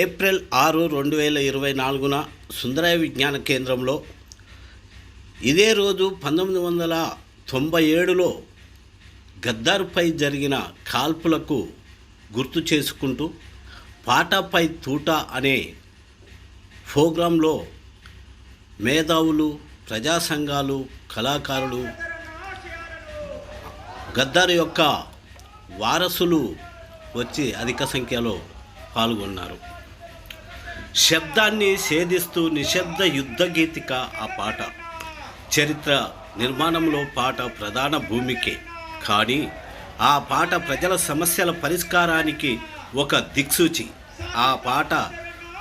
April 6, 2024 Sundarayya విజ్ఞాన కేంద్రంలో ఇదే రోజు 1997లో గద్దర్పై జరిగిన కాల్పులకు గుర్తు చేసుకుంటూ పాటపై తూట అనే ప్రోగ్రాంలో మేధావులు, ప్రజా సంఘాలు, కళాకారులు, గద్దర్ యొక్క వారసులు వచ్చి అధిక సంఖ్యలో పాల్గొన్నారు. శబ్దాన్ని ఛేదిస్తూ నిశ్శబ్ద యుద్ధ గీతిక ఆ పాట. చరిత్ర నిర్మాణంలో పాట ప్రధాన భూమికే, కానీ ఆ పాట ప్రజల సమస్యల పరిష్కారానికి ఒక దిక్సూచి. ఆ పాట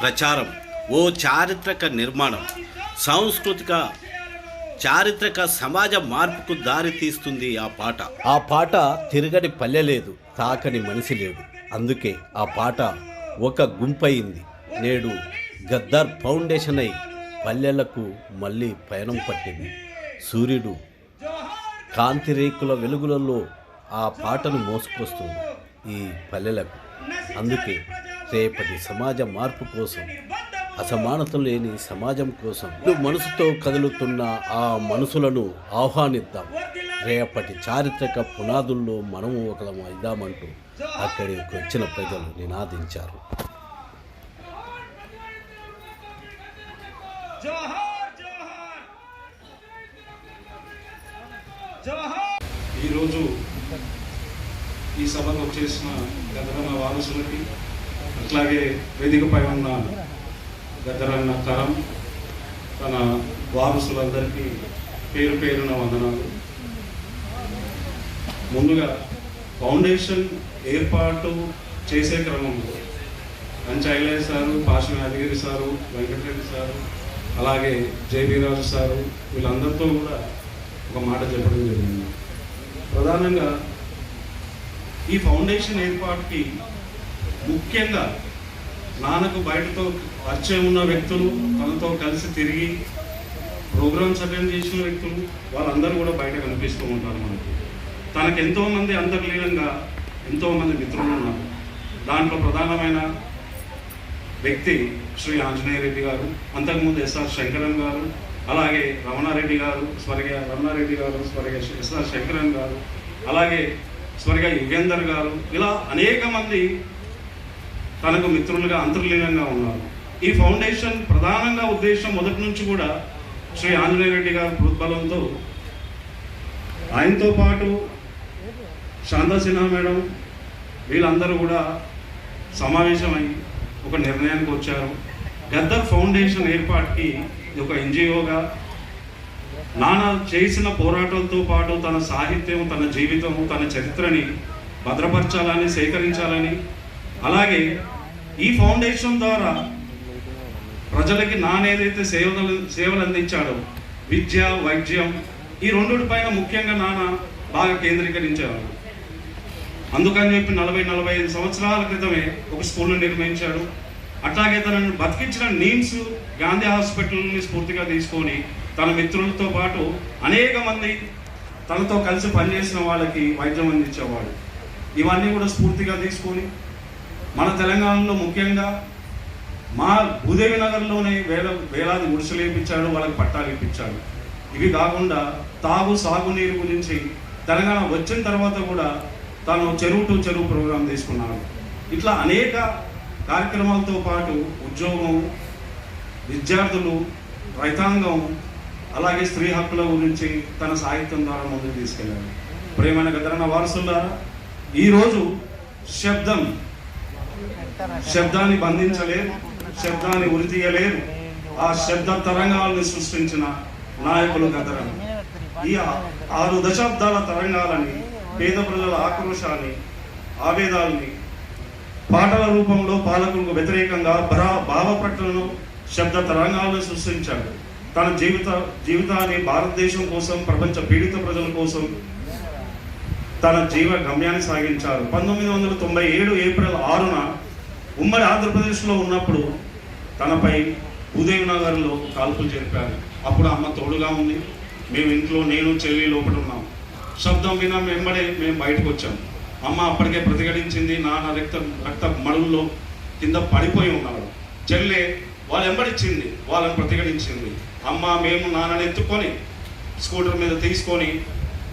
ప్రచారం ఓ చారిత్రక నిర్మాణం, సాంస్కృతిక చారిత్రక సమాజ మార్పుకు దారి తీస్తుంది. ఆ పాట తిరగని పల్లె లేదు, తాకని మనిషి లేడు. అందుకే ఆ పాట ఒక గుంపయింది. నేడు గద్దర్ ఫౌండేషన్ అయి పల్లెలకు మళ్ళీ పయనం పట్టింది. సూర్యుడు కాంతిరేకుల వెలుగులలో ఆ పాటను మోసుకొస్తుంది ఈ పల్లెలకు. అందుకే రేపటి సమాజ మార్పు కోసం, అసమానత లేని సమాజం కోసం మనసుతో కదులుతున్న ఆ మనసులను ఆహ్వానిద్దాం. రేపటి చారిత్రక పునాదుల్లో మనము ఒకలము అయిదామంటూ అక్కడికి వచ్చిన ప్రజలు నినాదించారు. ఈరోజు ఈ సభకు వచ్చేసిన గద్దరన్న వారసులకి, అట్లాగే వేదికపై ఉన్న గద్దరన్న తరం తన వారసులందరికీ పేరు పేరున వందనాలు. ముందుగా ఫౌండేషన్ ఏర్పాటు చేసే క్రమంలో Anchailaiah sir, Pasham Yadagiri sir, Venkatareddy sir, అలాగే జేబీరాజు సారు, వీళ్ళందరితో కూడా ఒక మాట చెప్పడం జరిగింది. ప్రధానంగా ఈ ఫౌండేషన్ ఏర్పాటుకి ముఖ్యంగా నాన్నకు బయటతో పరిచయం ఉన్న వ్యక్తులు, తనతో కలిసి తిరిగి ప్రోగ్రామ్స్ అటెండ్ చేసిన వ్యక్తులు, వాళ్ళందరూ కూడా బయట కనిపిస్తూ ఉంటారు మనకి. తనకు ఎంతోమంది అంతర్లీనంగా ఎంతోమంది మిత్రులు ఉన్నారు. దాంట్లో ప్రధానమైన వ్యక్తి శ్రీ ఆంజనేయ రెడ్డి గారు, అంతకుముందు ఎస్ఆర్ శంకరన్ గారు, అలాగే రమణారెడ్డి గారు, స్వర్గీయ రమణారెడ్డి గారు, స్వర్గీయ ఎస్ఆర్ శంకరన్ గారు, అలాగే స్వర్గీయ యుగేందర్ గారు, ఇలా అనేక మంది తనకు మిత్రులుగా అంతర్లీనంగా ఉన్నారు. ఈ ఫౌండేషన్ ప్రధానంగా ఉద్దేశం మొదటి నుంచి కూడా శ్రీ ఆంజనేయ రెడ్డి గారి ప్రోద్బలంతో, ఆయనతో పాటు శాంతా సిన్హా మేడం, వీళ్ళందరూ కూడా సమావేశమై ఒక నిర్ణయానికి వచ్చారు. గద్దర్ ఫౌండేషన్ ఏర్పాటుకి ఒక ఎన్జిఓగా నాన్న చేసిన పోరాటంతో పాటు తన సాహిత్యం, తన జీవితం, తన చరిత్రని భద్రపరచాలని, సేకరించాలని, అలాగే ఈ ఫౌండేషన్ ద్వారా ప్రజలకి నాన్న ఏదైతే సేవలు అందించాడో, విద్య, వైద్యం, ఈ రెండుటి పైన ముఖ్యంగా నాన్న బాగా కేంద్రీకరించేవాడు. అందుకని చెప్పి 40-45 సంవత్సరాల క్రితమే ఒక స్కూల్ను నిర్మించాడు. అట్లాగే తనను బతికించిన నీమ్స్, గాంధీ హాస్పిటల్ని స్ఫూర్తిగా తీసుకొని తన మిత్రులతో పాటు అనేక మంది తనతో కలిసి పనిచేసిన వాళ్ళకి వైద్యం అందించేవాడు. ఇవన్నీ కూడా స్ఫూర్తిగా తీసుకొని మన తెలంగాణలో ముఖ్యంగా మా భూదేవి నగర్లోనే వేలాది గుడిసెలు వేయించాడు, వాళ్ళకి పట్టాలు ఇప్పించాడు. ఇవి కాకుండా సాగునీరు గురించి తెలంగాణ వచ్చిన తర్వాత కూడా తాను చెరువు టు చెరువు ప్రోగ్రాం తీసుకున్నాడు. ఇట్లా అనేక కార్యక్రమాలతో పాటు ఉద్యోగం, విద్యార్థులు, రైతాంగం, అలాగే స్త్రీ హక్కుల గురించి తన సాహిత్యం ద్వారా ముందుకు తీసుకెళ్ళాడు. ప్రియమైన గద్దరన్న వారసులారా, ఈరోజు శబ్దాన్ని బంధించలేదు, శబ్దాన్ని ఉరితీయలేదు. ఆ శబ్ద తరంగాలను సృష్టించిన నాయకులు గద్దరన్న. ఈ 6 దశాబ్దాల తరంగాలని, పేద ప్రజల ఆక్రోశాన్ని, ఆవేదాలని పాటల రూపంలో పాలకులకు వ్యతిరేకంగా భావప్రకటనను, శబ్ద తరంగాలను సృష్టించాడు. తన జీవితాన్ని భారతదేశం కోసం, ప్రపంచ పీడిత ప్రజల కోసం తన గమ్యాన్ని సాగించారు. 1997 ఏప్రిల్ 6న ఉమ్మడి ఆంధ్రప్రదేశ్లో ఉన్నప్పుడు తనపై భూదేవి నగర్లో కాల్పులు జరిపారు. అప్పుడు అమ్మ తోడుగా ఉంది. మేము ఇంట్లో నేను చెల్లి లోపల ఉన్నాం. శబ్దం వినా వెంబడే మేము బయటకు వచ్చాం. అమ్మ అప్పటికే ప్రతిఘటించింది. నాన్న రక్త మడుల్లో కింద పడిపోయి ఉన్నాడు. చెల్లె వాళ్ళు వెంబడించింది, వాళ్ళని ప్రతిఘటించింది. అమ్మ మేము నాన్నని ఎత్తుకొని స్కూటర్ మీద తీసుకొని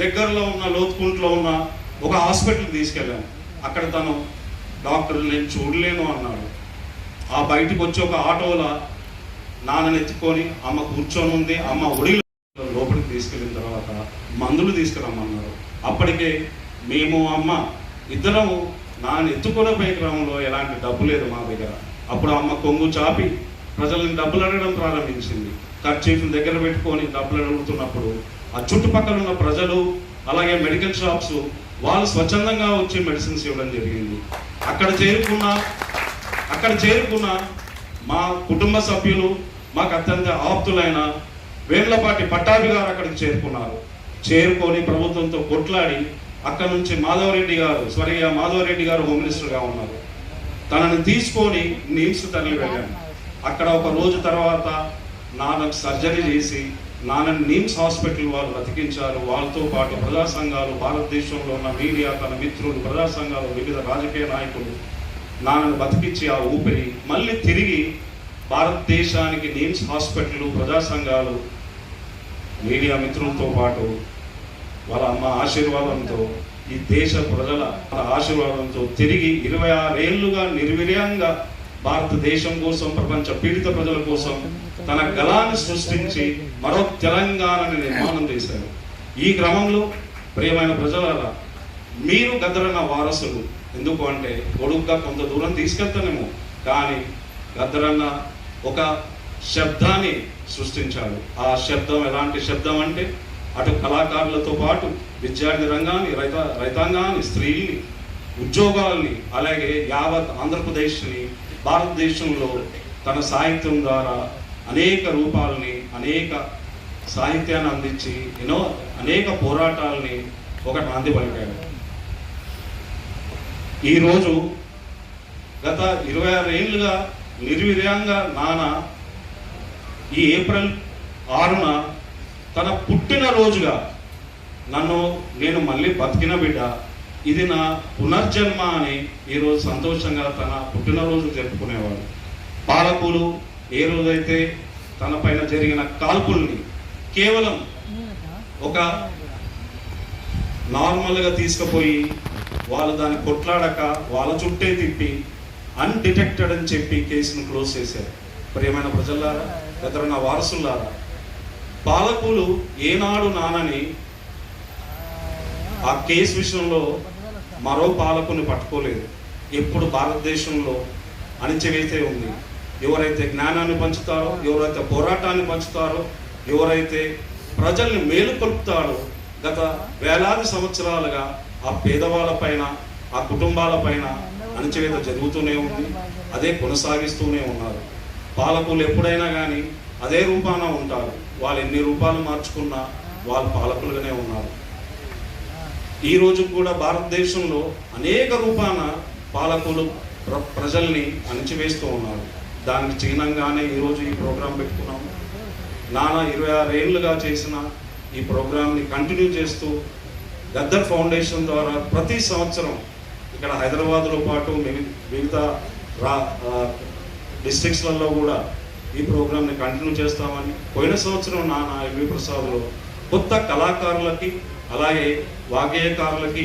దగ్గరలో ఉన్న లోతుకుంట్లో ఉన్న ఒక హాస్పిటల్కి తీసుకెళ్ళాం. అక్కడ తను డాక్టర్ నేను చూడలేను అన్నాడు. ఆ బయటకు వచ్చి ఒక ఆటోలో నాన్నని ఎత్తుకొని అమ్మ కూర్చొని ఉంది. అమ్మ ఒడిలో లోపలికి తీసుకెళ్ళిన తర్వాత మందులు తీసుకురమ్మన్నారు. అప్పటికే మేము అమ్మ ఇద్దరము నాన్న ఎత్తుకునే పోయే క్రమంలో ఎలాంటి డబ్బు లేదు మా దగ్గర. అప్పుడు అమ్మ కొంగు చాపి ప్రజలను డబ్బులు అడగడం ప్రారంభించింది. ఖర్చీఫ్ని దగ్గర పెట్టుకొని డబ్బులు అడుగుతున్నప్పుడు ఆ చుట్టుపక్కల ఉన్న ప్రజలు అలాగే మెడికల్ షాప్స్ వాళ్ళు స్వచ్ఛందంగా వచ్చి మెడిసిన్స్ ఇవ్వడం జరిగింది. అక్కడ చేరుకున్న మా కుటుంబ సభ్యులు మాకు అత్యంత ఆప్తులైన వేర్లపాటి పట్టాభి గారు అక్కడికి చేరుకొని ప్రభుత్వంతో కొట్లాడి అక్కడ నుంచి మాధవరెడ్డి గారు స్వర్గీయ మాధవరెడ్డి గారు హోమ్ మినిస్టర్గా ఉన్నారు. తనని తీసుకొని నిమ్స్ తరలి వెళ్ళాను. అక్కడ ఒక రోజు తర్వాత నాన్నకు సర్జరీ చేసి నాన్నని నిమ్స్ హాస్పిటల్ వాళ్ళు బతికించారు. వాళ్ళతో పాటు ప్రజా సంఘాలు, భారతదేశంలో ఉన్న మీడియా, తన మిత్రులు, ప్రజా సంఘాలు, వివిధ రాజకీయ నాయకులు నాన్నను బతికించి ఆ ఊపిరి మళ్ళీ తిరిగి భారతదేశానికి నిమ్స్ హాస్పిటల్, ప్రజా సంఘాలు, మీడియా మిత్రులతో పాటు వాళ్ళ అమ్మ ఆశీర్వాదంతో ఈ దేశ ప్రజల ఆశీర్వాదంతో తిరిగి 26 ఏళ్లుగా నిర్విర్యంగా భారతదేశం కోసం, ప్రపంచ పీడిత ప్రజల కోసం తన గళాన్ని సృష్టించి మరో తెలంగాణని నిర్మాణం చేశారు. ఈ క్రమంలో ప్రియమైన ప్రజలారా, మీరు గద్దరన్న వారసులు. ఎందుకు అంటే కొడుకుగా కొంత దూరం తీసుకెళ్తానేమో, కానీ గద్దరన్న ఒక శబ్దాన్ని సృష్టించాడు. ఆ శబ్దం ఎలాంటి శబ్దం అంటే అటు కళాకారులతో పాటు విద్యార్థి రంగాన్ని, రైతాంగాన్ని, స్త్రీల్ని, ఉద్యోగాల్ని, అలాగే యావత్ ఆంధ్రప్రదేశ్ని, భారతదేశంలో తన సాహిత్యం ద్వారా అనేక రూపాలని, అనేక సాహిత్యాన్ని అందించి అనేక పోరాటాలని ఒక నాంది పలికాడు. ఈరోజు గత 26 ఏళ్ళుగా నిర్విర్యంగా నాన్న ఈ ఏప్రిల్ 6న తన పుట్టినరోజుగా నేను మళ్ళీ బతికిన బిడ్డ, ఇది నా పునర్జన్మ అని ఈరోజు సంతోషంగా తన పుట్టినరోజు జరుపుకునేవాడు. పాలకులు ఏ రోజైతే తన పైన జరిగిన కాల్పుల్ని కేవలం ఒక నార్మల్గా తీసుకుపోయి వాళ్ళు దాన్ని కొట్లాడక వాళ్ళ చుట్టే తిప్పి అన్డిటెక్టెడ్ అని చెప్పి కేసును క్లోజ్ చేశారు. ప్రియమైన ప్రజలారా, గద్దరన్న వారసులారా, పాలకులు ఏనాడు నాన్నని ఆ కేసు విషయంలో మరో పాలకుని పట్టుకోలేదు. ఎప్పుడు భారతదేశంలో అణిచివేతే ఉంది. ఎవరైతే జ్ఞానాన్ని పంచుతారో, ఎవరైతే పోరాటాన్ని పంచుతారో, ఎవరైతే ప్రజల్ని మేలుకొల్పుతారో, గత వేలాది సంవత్సరాలుగా ఆ పేదవాళ్ళ పైన, ఆ కుటుంబాల పైన అణచివేత జరుగుతూనే ఉంది. అదే కొనసాగిస్తూనే ఉన్నారు. పాలకులు ఎప్పుడైనా కానీ అదే రూపాన ఉంటారు. వాళ్ళు ఎన్ని రూపాలు మార్చుకున్నా వాళ్ళు పాలకులుగానే ఉన్నారు. ఈ రోజు కూడా భారతదేశంలో అనేక రూపాన పాలకులు ప్రజల్ని అణచివేస్తూ ఉన్నారు. దానికి చిహ్నంగానే ఈరోజు ఈ ప్రోగ్రాం పెట్టుకున్నాము. నాన్న 26 ఏళ్ళుగా చేసిన ఈ ప్రోగ్రాంని కంటిన్యూ చేస్తూ గద్దర్ ఫౌండేషన్ ద్వారా ప్రతి సంవత్సరం ఇక్కడ హైదరాబాద్లో పాటు మిగతా డిస్ట్రిక్ట్స్లలో కూడా ఈ ప్రోగ్రాంని కంటిన్యూ చేస్తామని, పోయిన సంవత్సరం నాన్న ఎంవి ప్రసాద్లో కొత్త కళాకారులకి, అలాగే వాగ్గేయకారులకి,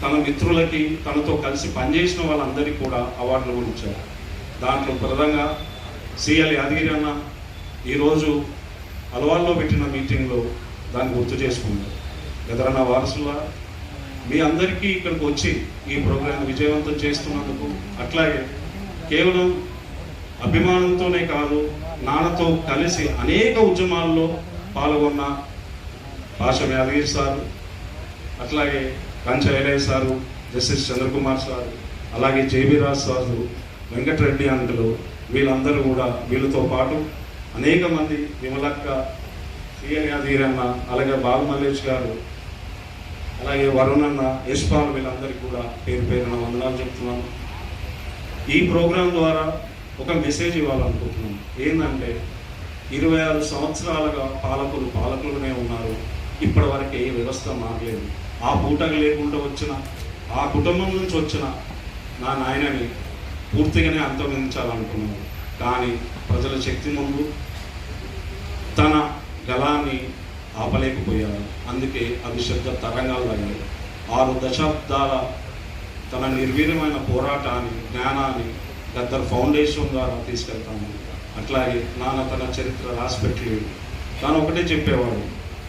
తన మిత్రులకి, తనతో కలిసి పనిచేసిన వాళ్ళందరికీ కూడా అవార్డులు కూడా ఇచ్చారు. దాంట్లో ప్రధానంగా సిఎల్ యాదగిరి అన్న ఈరోజు అలవాల్లో పెట్టిన మీటింగ్లో దాన్ని గుర్తు చేసుకున్నారు. గద్దరన్న వారసుల మీ అందరికీ ఇక్కడికి వచ్చి ఈ ప్రోగ్రాం విజయవంతం చేస్తున్నందుకు, అట్లాగే కేవలం అభిమానంతోనే కాదు, నాన్నతో కలిసి అనేక ఉద్యమాల్లో పాల్గొన్న పాషం యాదగిరి సారు, అట్లాగే Kancha Ilaiah sir, justice Chandrakumar sir, అలాగే J B Raj sir, Venkatareddy uncle, వీళ్ళందరూ కూడా, వీళ్ళతో పాటు అనేక మంది, విమలక్క, సిఎల్ యాదగిరి అన్న, అలాగే బాలు మల్లేష్ గారు, అలాగే వరుణ్ అన్న, యశ్పాల్, వీళ్ళందరికీ కూడా పేరు పేరున వందనాలు చెప్తున్నాను. ఈ ప్రోగ్రాం ద్వారా ఒక మెసేజ్ ఇవ్వాలనుకుంటున్నాను. ఏంటంటే 26 సంవత్సరాలుగా పాలకులుగానే ఉన్నారు. ఇప్పటి వరకు ఏ వ్యవస్థ మారలేదు. ఆ పూటకు లేకుండా వచ్చిన ఆ కుటుంబం నుంచి వచ్చిన నా నాయనని పూర్తిగానే అంతమొందించాలనుకున్నారు. కానీ ప్రజల శక్తి ముందు తన గళాన్ని ఆపలేకపోయారు. అందుకే అది శబ్ద తరంగాలు అయ్యాయి. 6 దశాబ్దాల తన నిర్వీర్యమైన పోరాటాన్ని, జ్ఞానాన్ని గద్దర్ ఫౌండేషన్ ద్వారా తీసుకెళ్తాను. అట్లాగే నాన్న తన చరిత్ర రాసిపెట్టలేదు. తాను ఒకటే చెప్పేవాడు,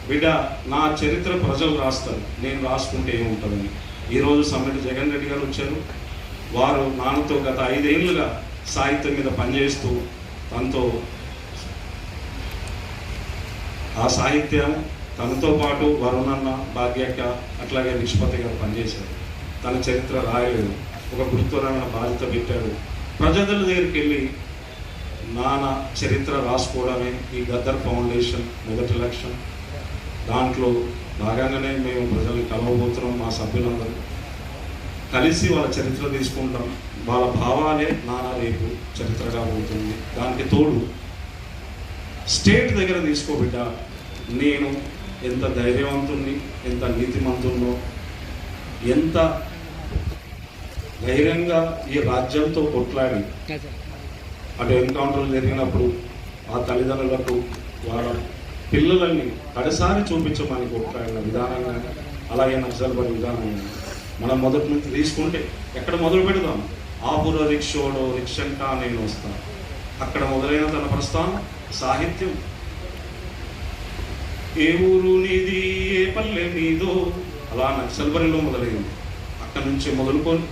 బిడ్డ నా చరిత్ర ప్రజలు రాస్తారు, నేను రాసుకుంటే ఏముంటుందని. ఈరోజు సమ్మెటి జగన్ రెడ్డి గారు వచ్చారు. వారు నాన్నతో గత 5 ఏళ్ళుగా సాహిత్యం మీద పనిచేస్తూ తనతో ఆ సాహిత్యం తనతో పాటు వరుణన్న, భాగ్యక్క, అట్లాగే నిష్పత్తి గారు పనిచేశారు. తన చరిత్ర రాయలేదు, ఒక గురుత్వరమైన బాధ్యత పెట్టాడు. ప్రజల దగ్గరికి వెళ్ళి నాన్న చరిత్ర రాసుకోవడమే ఈ గద్దర్ ఫౌండేషన్ మొదటి లక్ష్యం. దాంట్లో భాగంగానే మేము ప్రజల్ని కలవబోతున్నాం. మా సభ్యులందరూ కలిసి వాళ్ళ చరిత్ర తీసుకుంటాం. వాళ్ళ భావాలే నాన్న రేపు చరిత్రగా పోతుంది. దానికి తోడు స్టేట్ దగ్గర తీసుకోబిడ్డ, నేను ఎంత ధైర్యవంతుణ్ణి, ఎంత నీతిమంతున్నో, ఎంత ధైర్యంగా ఈ రాజ్యంతో కొట్లాడి అటు ఎన్కౌంటర్లు జరిగినప్పుడు ఆ తల్లిదండ్రులకు వాళ్ళ పిల్లలని కడసారి చూపించమని కొట్లాడిన విధానం కానీ, అలాగే నక్సల్బరి విధానం కానీ మనం మొదటి నుంచి తీసుకుంటే ఎక్కడ మొదలు పెడదాం? ఆపుర రిక్షోడో రిక్షంకా నేను వస్తాను. అక్కడ మొదలైన తన ప్రస్థానం సాహిత్యం. ఏ ఊరు నీది, ఏ పల్లె నీదో, అలా నక్సల్బరిలో మొదలైంది. అక్కడి నుంచి మొదలుకొని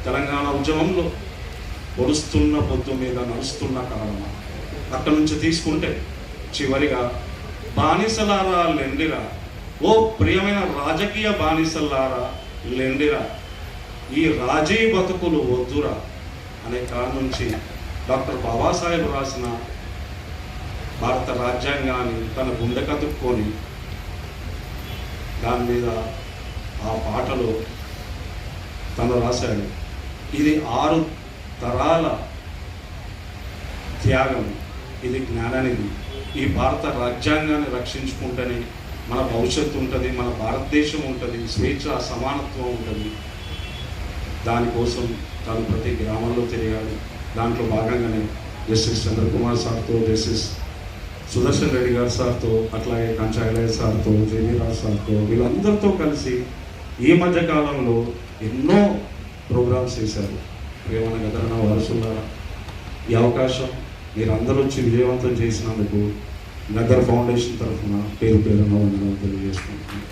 తెలంగాణ ఉద్యమంలో పొడుస్తున్న పొద్దు మీద నడుస్తున్న కాలం. అక్కడి నుంచి తీసుకుంటే చివరిగా బానిసలారా లెండిరా, ఓ ప్రియమైన రాజకీయ బానిసలారా లెండిరా, ఈ రాజీ బతుకులు వద్దురా అనే కాలం నుంచి డాక్టర్ బాబాసాహెబ్ రాసిన భారత రాజ్యాంగాన్ని తన గుండె కతుక్కొని దాని మీద ఆ పాటలో తను రాశాడు. ఇది 6 తరాల త్యాగం, ఇది జ్ఞానానిది. ఈ భారత రాజ్యాంగాన్ని రక్షించుకుంటేనే మన భవిష్యత్తు ఉంటుంది, మన భారతదేశం ఉంటుంది, స్వేచ్ఛ సమానత్వం ఉంటుంది. దానికోసం తను ప్రతి గ్రామంలో తిరిగాడు. దాంట్లో భాగంగానే జస్టిస్ చంద్రకుమార్ సార్తో, జస్టిస్ సుదర్శన్ రెడ్డి గారి సార్తో, అట్లాగే కంచాయలయ్య సార్తో, జేబీ రాజు సార్తో, వీళ్ళందరితో కలిసి ఈ మధ్య కాలంలో ఎన్నో ప్రోగ్రామ్స్ చేశారు. ప్రేమన గదరణ వారసులారా, ఈ అవకాశం మీరందరూ వచ్చి విజయవంతం చేసినందుకు గద్దర్ ఫౌండేషన్ తరఫున పేరు పేరున వందనాలు తెలియజేసుకుంటున్నాను.